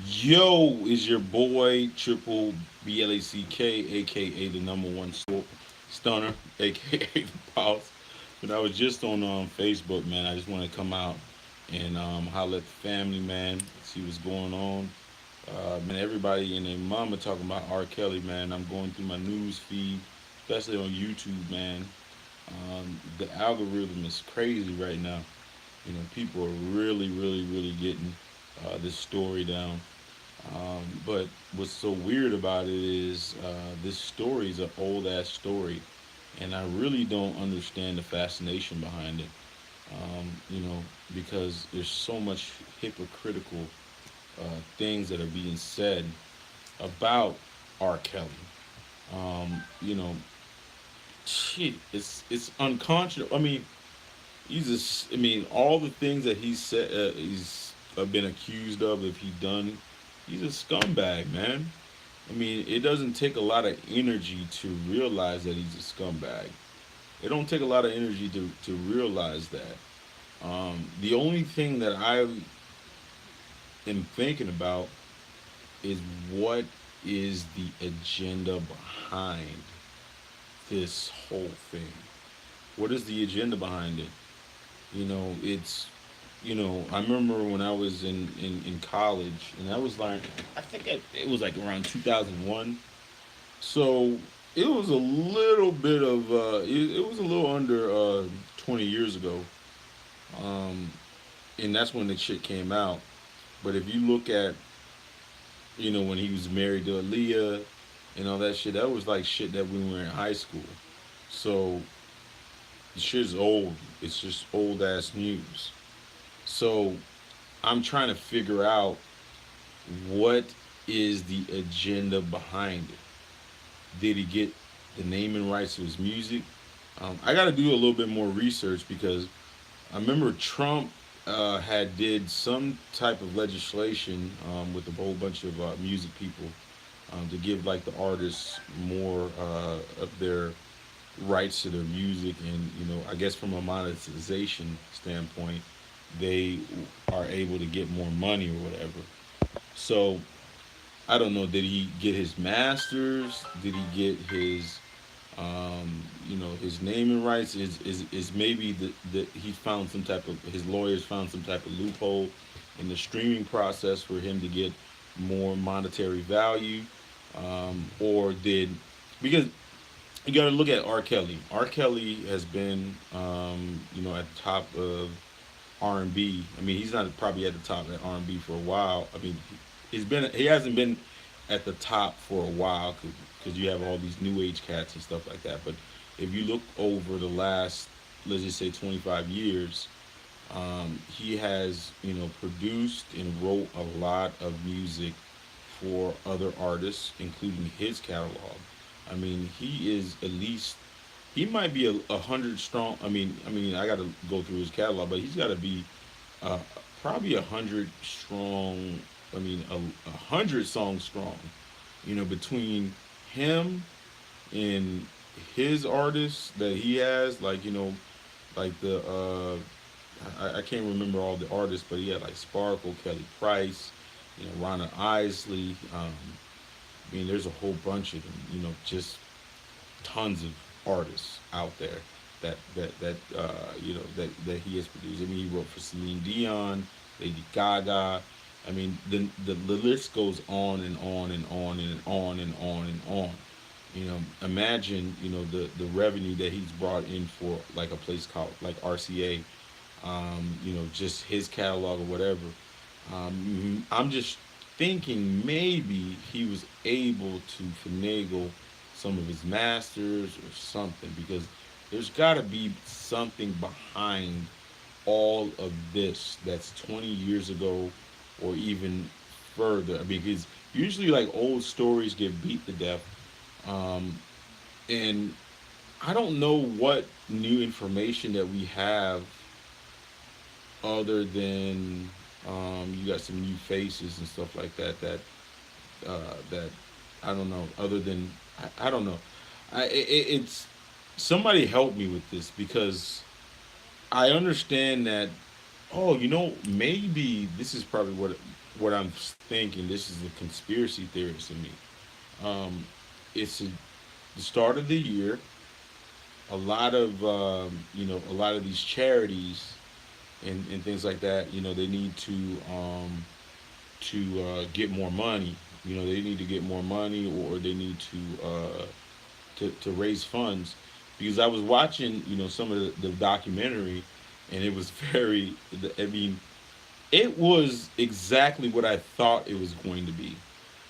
Yo, is your boy Triple Black, aka the number one stunner, aka the boss. But I was just on Facebook, man. I just want to come out and holler at the family, man. See what's going on. Man, everybody and their mama talking about R. Kelly, man. I'm going through my news feed, especially on YouTube, man. The algorithm is crazy right now. People are really getting this story down. But what's so weird about it is this story is an old ass story, and I really don't understand the fascination behind it. Um, you know, because there's so much hypocritical things that are being said about R. Kelly. You know, shit, it's unconscionable. I mean, he's just. I mean, all the things that he said, he's been accused of, if he done, he's a scumbag, man. I mean, it doesn't take a lot of energy to realize that he's a scumbag. It don't take a lot of energy to realize that. The only thing that I am thinking about is what is the agenda behind this whole thing. What is the agenda behind it? It's I remember when I was in college, and I was like, I think it was like around 2001. So it was a little bit of it was a little under 20 years ago, um, and that's when the shit came out. But if you look at when he was married to Aaliyah and all that shit, that was like shit that we were in high school. So the shit's old. It's just old ass news. So I'm trying to figure out what is the agenda behind it. Did he get the naming rights to his music? I got to do a little bit more research because I remember Trump had did some type of legislation with a whole bunch of music people to give like the artists more of their rights to their music, and I guess from a monetization standpoint, they are able to get more money or whatever. So I don't know. Did he get his masters? Did he get his his naming rights? Is maybe the he found some type of his lawyers found some type of loophole in the streaming process for him to get more monetary value, or did because you got to look at R. Kelly. R. Kelly has been at the top of R&B. I mean, he's not probably at the top of R&B for a while. I mean, he hasn't been at the top for a while because you have all these new age cats and stuff like that. But if you look over the last, let's just say, 25 years, he has produced and wrote a lot of music for other artists, including his catalog. I mean, he is at least he might be a hundred strong. I mean, I got to go through his catalog, but he's got to be uh, probably 100 strong. I mean, a hundred songs strong. Between him and his artists that he has, like like the I can't remember all the artists, but he had like Sparkle, Kelly Price, Ronna Isley. I mean, there's a whole bunch of them. Just tons of artists out there that he has produced. I mean, he wrote for Celine Dion, Lady Gaga. I mean, the list goes on and on and on and on and on and on. Imagine the revenue that he's brought in for like a place called like RCA. Just his catalog or whatever. I'm just thinking maybe he was able to finagle some of his masters or something because there's got to be something behind all of this that's 20 years ago or even further because usually like old stories get beat to death, um, and I don't know what new information that we have other than you got some new faces and stuff like that I don't know. Other than I don't know. It's somebody help me with this because I understand that. Oh, maybe this is probably what. what I'm thinking. This is a conspiracy theorist in me. Um, it's the start of the year. A lot of a lot of these charities and things like that. They need to get more money. They need to get more money, or they need to raise funds. Because I was watching, some of the documentary, and it was very. I mean, it was exactly what I thought it was going to be.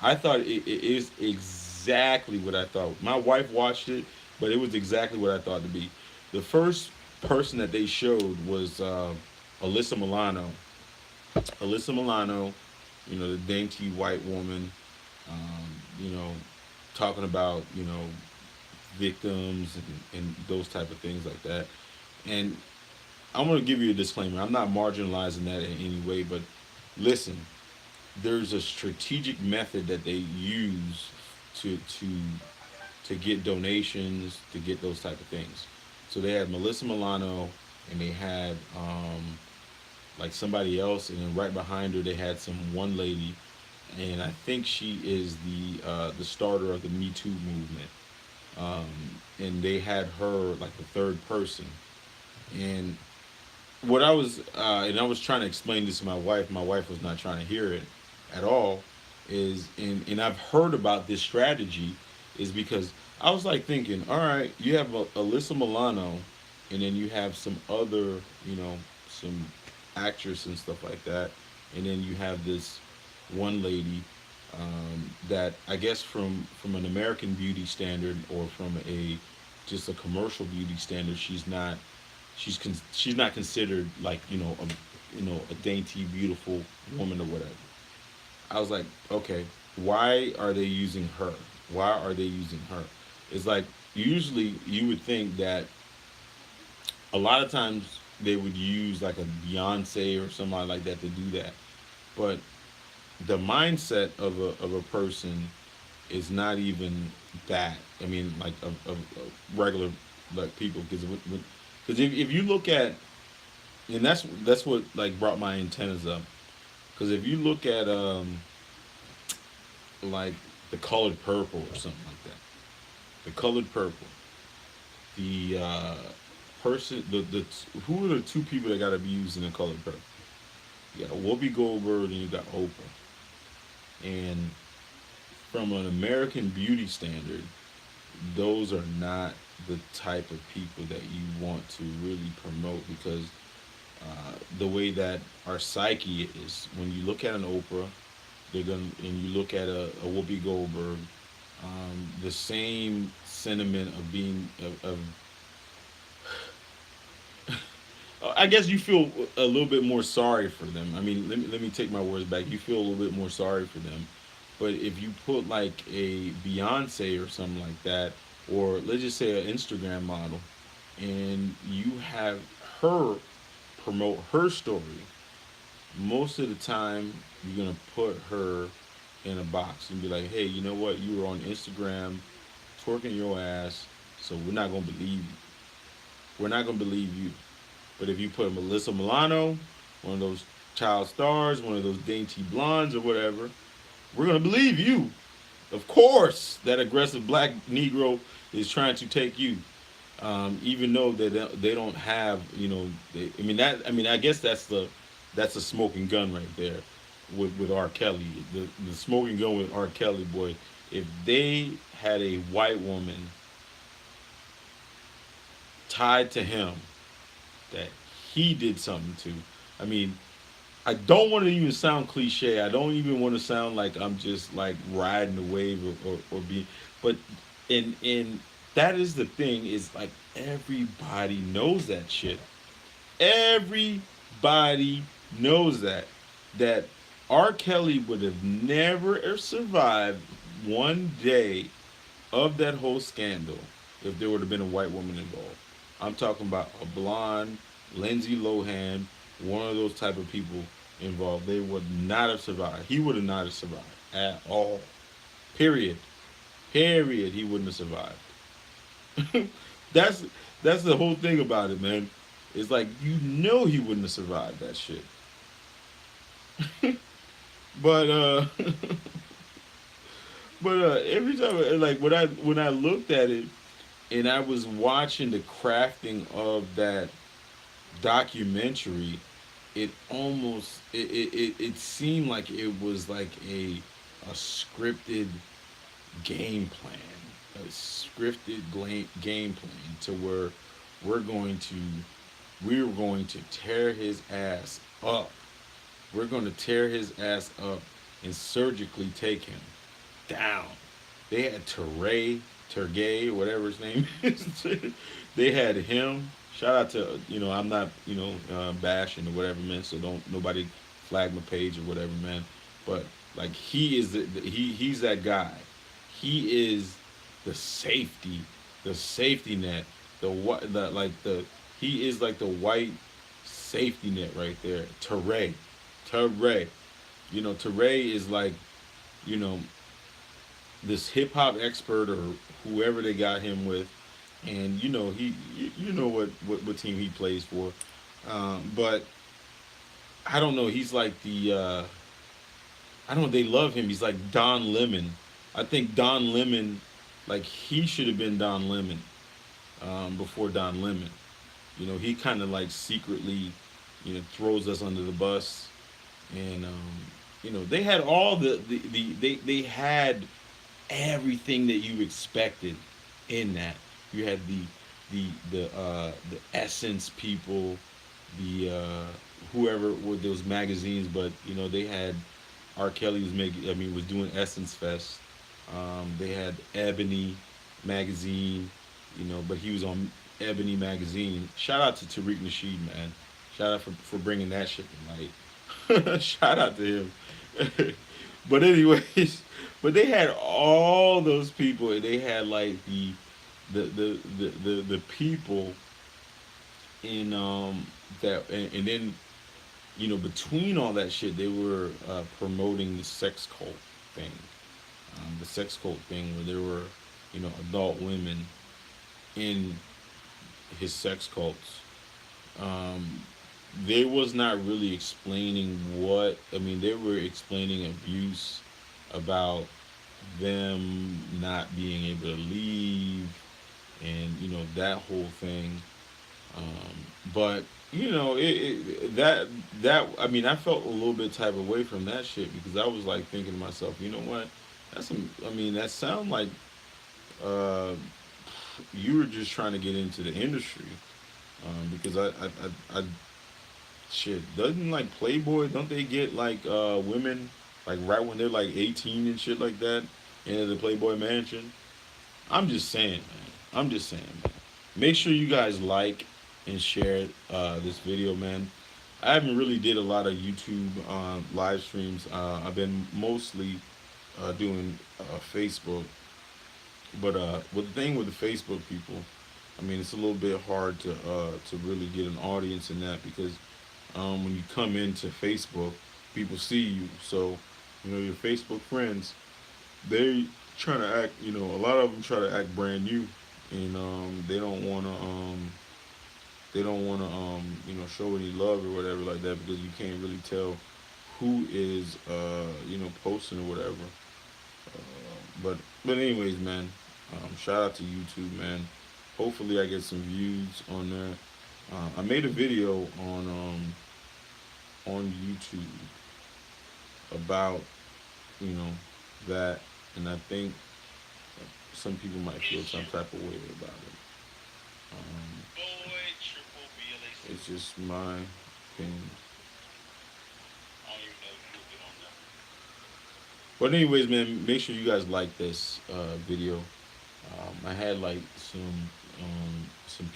I thought it is exactly what I thought. My wife watched it, but it was exactly what I thought it to be. The first person that they showed was Alyssa Milano. Alyssa Milano, the dainty white woman, um, you know, talking about, victims and those type of things like that. And I'm going to give you a disclaimer. I'm not marginalizing that in any way, but listen, there's a strategic method that they use to to get donations, to get those type of things. So they had Melissa Milano, and they had like somebody else, and then right behind her they had some one lady, and I think she is the starter of the Me Too movement. Um, and they had her like the third person. And and I was trying to explain this to my wife. My wife was not trying to hear it at all. And I've heard about this strategy, is because I was like thinking, all right, you have Alyssa Milano, and then you have some other, some actress and stuff like that, and then you have this one lady that I guess from an American beauty standard, or from a just a commercial beauty standard, she's not considered like a dainty beautiful woman or whatever. I was like, okay, why are they using her? Why are they using her? It's like, usually you would think that a lot of times they would use like a Beyonce or somebody like that to do that, but the mindset of a person is not even that. I mean, like of regular like people, because if you look at, and that's what like brought my antennas up. Because if you look at like The Colored Purple or something like that, The Colored Purple, the person, the who are the two people that got to be used in The Colored Purple? You got Whoopi Goldberg and you got Oprah. And from an American beauty standard, those are not the type of people that you want to really promote, because the way that our psyche is, when you look at an Oprah, and you look at a Whoopi Goldberg, the same sentiment of being of I guess you feel a little bit more sorry for them. I mean, let me take my words back. You feel a little bit more sorry for them. But if you put like a Beyonce or something like that, or let's just say an Instagram model, and you have her promote her story, most of the time you're gonna put her in a box and be like, hey, you know what? You were on Instagram twerking your ass, so we're not gonna believe you. We're not gonna believe you. But if you put Melissa Milano, one of those child stars, one of those dainty blondes or whatever, we're gonna believe you. Of course, that aggressive black Negro is trying to take you, even though they don't have, I mean that. I mean, I guess that's a smoking gun right there with R. Kelly. The smoking gun with R. Kelly, boy. If they had a white woman tied to him that he did something to, I mean, I don't want to even sound cliche. I don't even want to sound like I'm just like riding the wave, or be, but in that is the thing, is like everybody knows that shit. Everybody knows that R. Kelly would have never survived one day of that whole scandal if there would have been a white woman involved. I'm talking about a blonde, Lindsay Lohan, one of those type of people involved. They would not have survived. He would have not have survived at all. Period. Period. He wouldn't have survived. that's that's the whole thing about it, man. It's like, he wouldn't have survived that shit. But every time, like when I looked at it and I was watching the crafting of that documentary, it seemed like it was like a scripted game plan, a scripted game plan to where we're going to we're going to tear his ass up. We're going to tear his ass up and surgically take him down. They had Tergay, whatever his name is. They had him. Shout out to I'm not bashing or whatever, man. So don't nobody flag my page or whatever, man. But like he is he's that guy. He is the safety net, the what the like the he is like the white safety net right there. Teray. Teray is like you know this hip hop expert or whoever they got him with, and you know what team he plays for, but I don't know. He's like I don't know. They love him. He's like Don Lemon. I think Don Lemon, like he should have been Don Lemon before Don Lemon. He kind of like secretly, throws us under the bus, and they had all they had everything that you expected in that. You had the Essence people, the whoever with those magazines, but they had R. Kelly was making. I mean, was doing Essence Fest. They had Ebony magazine, but he was on Ebony magazine. Shout out to Tariq Nasheed, man. Shout out for bringing that shit to light. Shout out to him. But anyways, but they had all those people, and they had like the people in that, and then between all that shit, they were promoting the sex cult thing, the sex cult thing where there were adult women in his sex cults. Um, they was not really explaining what I mean. They were explaining abuse about them not being able to leave, and that whole thing. But that I mean, I felt a little bit type of way from that shit because I was like thinking to myself, you know what? That's some. I mean, that sound like uh, you were just trying to get into the industry because I shit doesn't like Playboy, don't they get like women like right when they're like 18 and shit like that into the Playboy Mansion? I'm just saying, man. I'm just saying, man. Make sure you guys like and share this video, man. I haven't really did a lot of YouTube live streams. I've been mostly doing Facebook, but with the thing with the Facebook people, I mean, it's a little bit hard to really get an audience in that because when you come into Facebook, people see you. So your Facebook friends, they trying to act. A lot of them try to act brand new, and they don't want to show any love or whatever like that because you can't really tell who is posting or whatever. But anyways, man, shout out to YouTube, man. Hopefully, I get some views on there. I made a video on YouTube about you know that, and I think some people might feel some type of way about it. It's just my opinion. But anyways, man, make sure you guys like this video. I had like some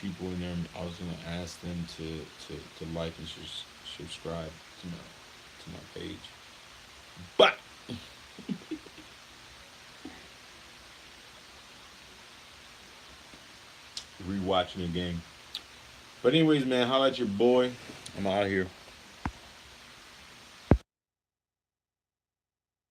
people in there. I was gonna ask them to like and subscribe to my page. But rewatching the game. But anyways, man, holla at your boy. I'm out of here.